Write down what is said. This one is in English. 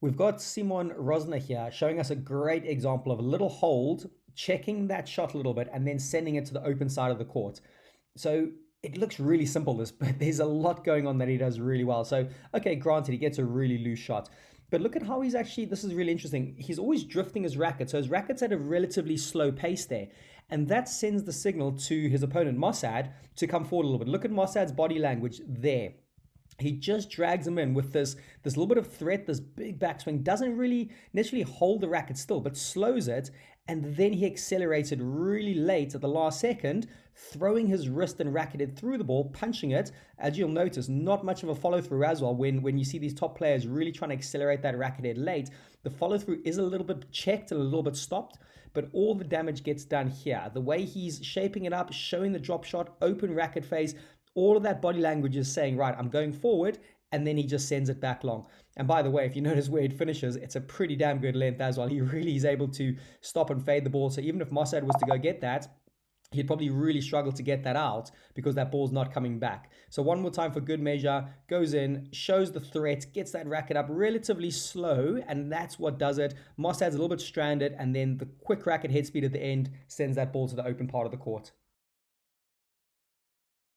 We've got Simon Rösner here showing us a great example of a little hold, checking that shot a little bit, and then sending it to the open side of the court. So it looks really simple, this, but there's a lot going on that he does really well. So, okay, granted, he gets a really loose shot. But look at how he's actually, this is really interesting. He's always drifting his racket. So his racket's at a relatively slow pace there. And that sends the signal to his opponent, Mossad, to come forward a little bit. Look at Mossad's body language there. He just drags him in with this little bit of threat, this big backswing, doesn't really necessarily hold the racket still, but slows it, and then he accelerates it really late at the last second, throwing his wrist and racket head through the ball, punching it. As you'll notice, not much of a follow-through as well. When you see these top players really trying to accelerate that racket head late, the follow-through is a little bit checked and a little bit stopped, but all the damage gets done here. The way he's shaping it up, showing the drop shot, open racket face, all of that body language is saying, right, I'm going forward, and then he just sends it back long. And by the way, if you notice where it finishes, it's a pretty damn good length as well. He really is able to stop and fade the ball. So even if Mossad was to go get that, he'd probably really struggle to get that out because that ball's not coming back. So one more time for good measure, goes in, shows the threat, gets that racket up relatively slow, and that's what does it. Mossad's a little bit stranded, and then the quick racket head speed at the end sends that ball to the open part of the court.